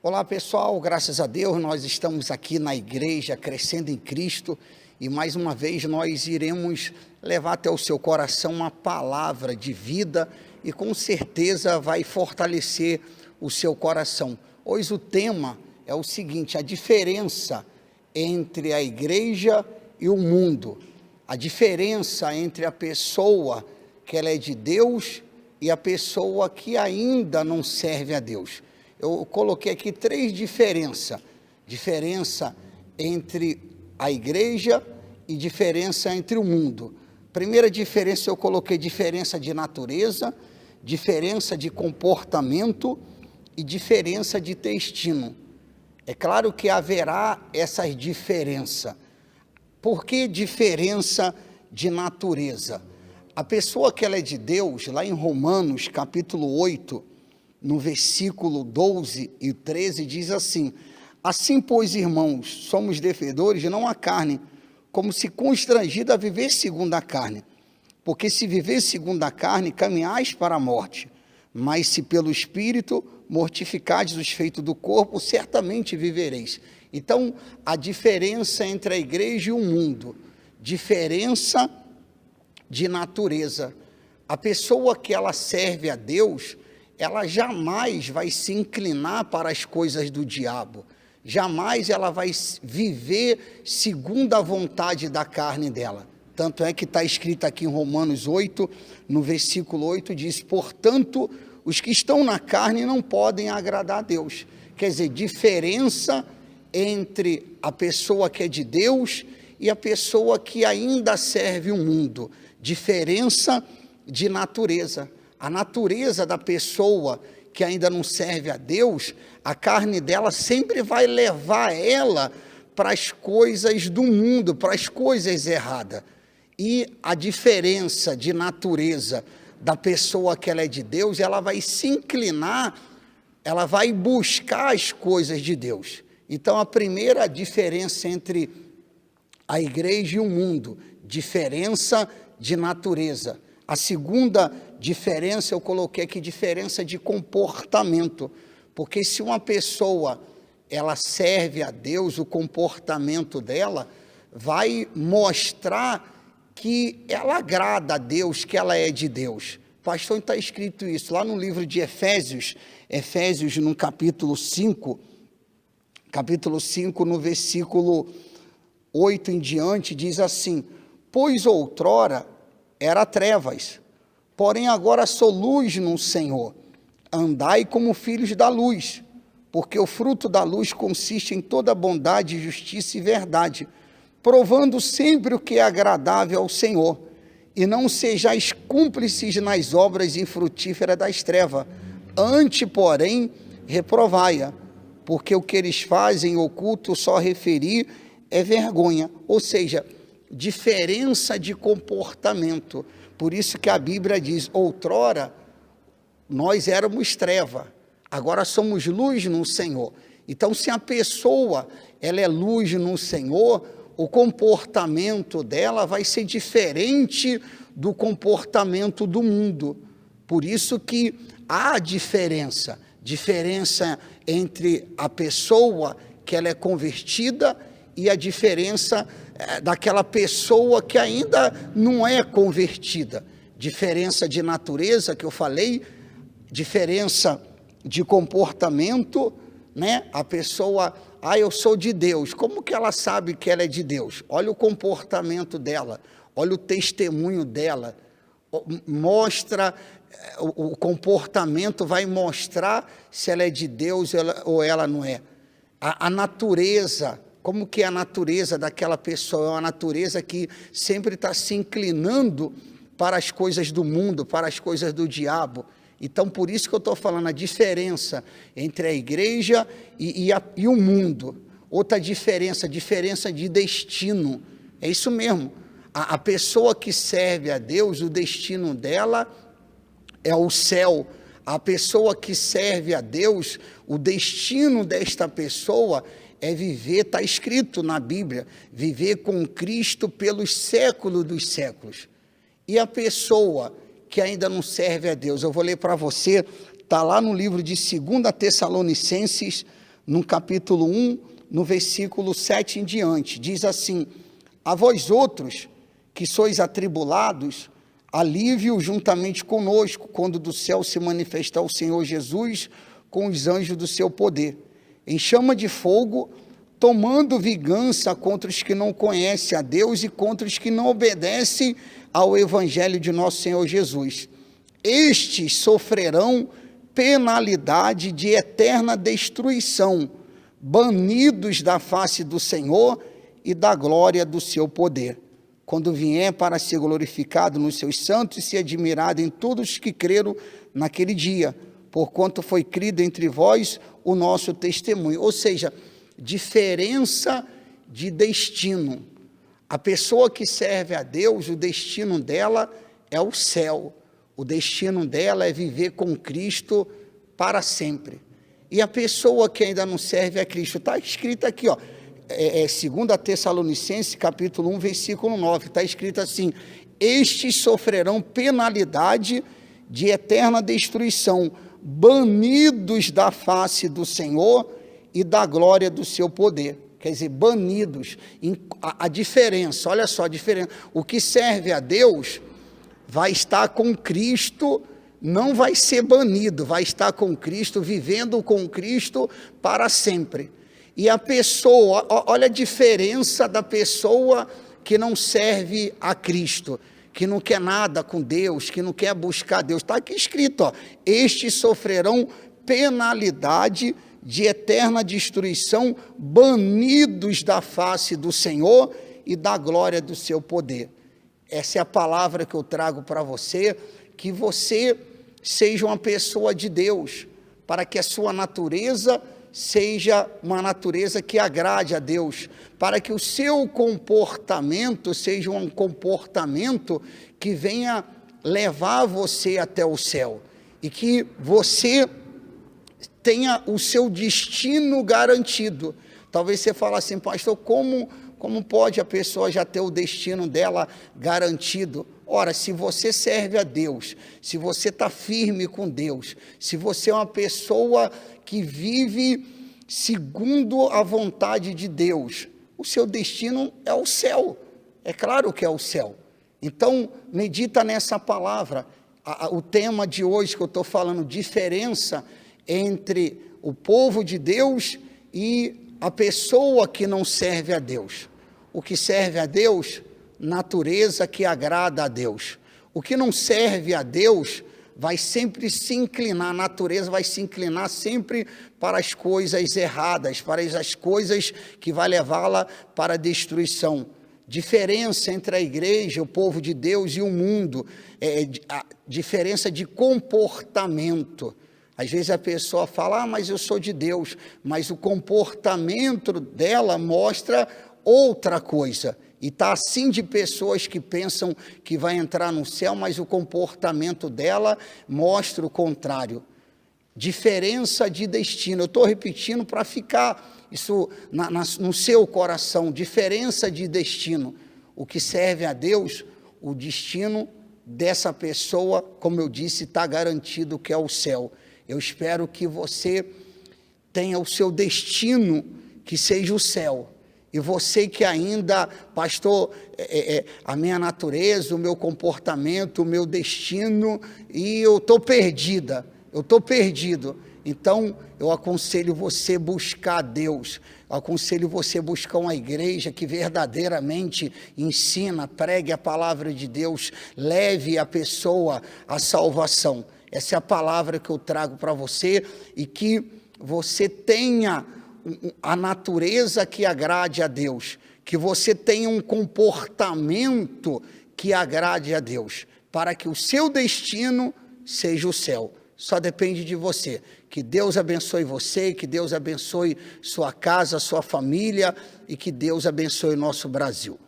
Olá pessoal, graças a Deus nós estamos aqui na igreja Crescendo em Cristo e mais uma vez nós iremos levar até o seu coração uma palavra de vida e com certeza vai fortalecer o seu coração. Hoje o tema é o seguinte: a diferença entre a igreja e o mundo, a diferença entre a pessoa que ela é de Deus e a pessoa que ainda não serve a Deus. Eu coloquei aqui três diferenças: diferença entre a igreja e diferença entre o mundo. Primeira diferença, eu coloquei diferença de natureza, diferença de comportamento e diferença de destino. É claro que haverá essas diferenças. Por que diferença de natureza? A pessoa que ela é de Deus, lá em Romanos capítulo 8, no versículo 12 e 13, diz assim: assim, pois, irmãos, somos devedores não à carne, como se constrangido a viver segundo a carne. Porque se viver segundo a carne, caminhais para a morte. Mas se pelo Espírito mortificardes os feitos do corpo, certamente vivereis. Então, a diferença entre a igreja e o mundo, diferença de natureza. A pessoa que ela serve a Deus, ela jamais vai se inclinar para as coisas do diabo, jamais ela vai viver segundo a vontade da carne dela. Tanto é que está escrito aqui em Romanos 8, no versículo 8, diz: portanto, os que estão na carne não podem agradar a Deus. Quer dizer, diferença entre a pessoa que é de Deus e a pessoa que ainda serve o mundo, diferença de natureza. A natureza da pessoa que ainda não serve a Deus, a carne dela sempre vai levar ela para as coisas do mundo, para as coisas erradas. E a diferença de natureza da pessoa que ela é de Deus, ela vai se inclinar, ela vai buscar as coisas de Deus. Então, a primeira diferença entre a igreja e o mundo, diferença de natureza. A segunda diferença, eu coloquei aqui, diferença de comportamento, porque se uma pessoa, ela serve a Deus, o comportamento dela vai mostrar que ela agrada a Deus, que ela é de Deus. Pastor, está escrito isso lá no livro de Efésios, no capítulo 5, no versículo 8 em diante, diz assim: pois outrora era trevas, porém agora sou luz no Senhor. Andai como filhos da luz, porque o fruto da luz consiste em toda bondade, justiça e verdade, provando sempre o que é agradável ao Senhor. E não sejais cúmplices nas obras infrutíferas das trevas, antes, porém, reprovai-a, porque o que eles fazem oculto, só referir é vergonha. Ou seja, diferença de comportamento. Por isso que a Bíblia diz: outrora nós éramos treva, agora somos luz no Senhor. Então, se a pessoa ela é luz no Senhor, o comportamento dela vai ser diferente do comportamento do mundo. Por isso que há diferença entre a pessoa que ela é convertida e a diferença daquela pessoa que ainda não é convertida. Diferença de natureza, que eu falei, diferença de comportamento, né? A pessoa, eu sou de Deus. Como que ela sabe que ela é de Deus? Olha o comportamento dela, olha o testemunho dela, mostra, o comportamento vai mostrar se ela é de Deus ou ela não é. A natureza, como que é a natureza daquela pessoa? É uma natureza que sempre está se inclinando para as coisas do mundo, para as coisas do diabo. Então, por isso que eu estou falando a diferença entre a igreja e o mundo. Outra diferença de destino. É isso mesmo. A pessoa que serve a Deus, o destino dela é o céu. A pessoa que serve a Deus, o destino desta pessoa é viver, está escrito na Bíblia, viver com Cristo pelos séculos dos séculos. E a pessoa que ainda não serve a Deus, eu vou ler para você, está lá no livro de 2 Tessalonicenses, no capítulo 1, no versículo 7 em diante. Diz assim: a vós outros, que sois atribulados, alívio juntamente conosco, quando do céu se manifestar o Senhor Jesus com os anjos do seu poder, em chama de fogo, tomando vingança contra os que não conhecem a Deus e contra os que não obedecem ao evangelho de nosso Senhor Jesus. Estes sofrerão penalidade de eterna destruição, banidos da face do Senhor e da glória do seu poder, quando vier para ser glorificado nos seus santos e se admirado em todos os que creram naquele dia, porquanto foi crido entre vós o nosso testemunho. Ou seja, diferença de destino. A pessoa que serve a Deus, o destino dela é o céu. O destino dela é viver com Cristo para sempre. E a pessoa que ainda não serve a Cristo, está escrito aqui, ó, 2 Tessalonicenses, capítulo 1, versículo 9, está escrito assim: estes sofrerão penalidade de eterna destruição, banidos da face do Senhor e da glória do seu poder. Quer dizer, banidos. A diferença, olha só a diferença. O que serve a Deus vai estar com Cristo, não vai ser banido, vai estar com Cristo, vivendo com Cristo para sempre. E a pessoa, olha a diferença da pessoa que não serve a Cristo, que não quer nada com Deus, que não quer buscar Deus. Está aqui escrito, ó, estes sofrerão penalidade de eterna destruição, banidos da face do Senhor e da glória do seu poder. Essa é a palavra que eu trago para você, que você seja uma pessoa de Deus, para que a sua natureza seja uma natureza que agrade a Deus, para que o seu comportamento seja um comportamento que venha levar você até o céu, e que você tenha o seu destino garantido. Talvez você fale assim: pastor, como pode a pessoa já ter o destino dela garantido? Ora, se você serve a Deus, se você está firme com Deus, se você é uma pessoa que vive segundo a vontade de Deus, o seu destino é o céu. É claro que é o céu. Então, medita nessa palavra. O tema de hoje que eu estou falando, diferença entre o povo de Deus e a pessoa que não serve a Deus. O que serve a Deus, natureza que agrada a Deus. O que não serve a Deus vai sempre se inclinar, a natureza vai se inclinar sempre para as coisas erradas, para as coisas que vai levá-la para a destruição. Diferença entre a igreja, o povo de Deus e o mundo, a diferença de comportamento. Às vezes a pessoa fala: mas eu sou de Deus, mas o comportamento dela mostra outra coisa. E está assim de pessoas que pensam que vai entrar no céu, mas o comportamento dela mostra o contrário. Diferença de destino. Eu estou repetindo para ficar isso no seu coração. Diferença de destino. O que serve a Deus, o destino dessa pessoa, como eu disse, está garantido que é o céu. Eu espero que você tenha o seu destino, que seja o céu. E você que ainda, pastor, a minha natureza, o meu comportamento, o meu destino, e eu estou perdida, eu estou perdido. Então, eu aconselho você buscar Deus, eu aconselho você buscar uma igreja que verdadeiramente ensina, pregue a palavra de Deus, leve a pessoa à salvação. Essa é a palavra que eu trago para você, e que você tenha a natureza que agrade a Deus, que você tenha um comportamento que agrade a Deus, para que o seu destino seja o céu. Só depende de você. Que Deus abençoe você, que Deus abençoe sua casa, sua família, e que Deus abençoe o nosso Brasil.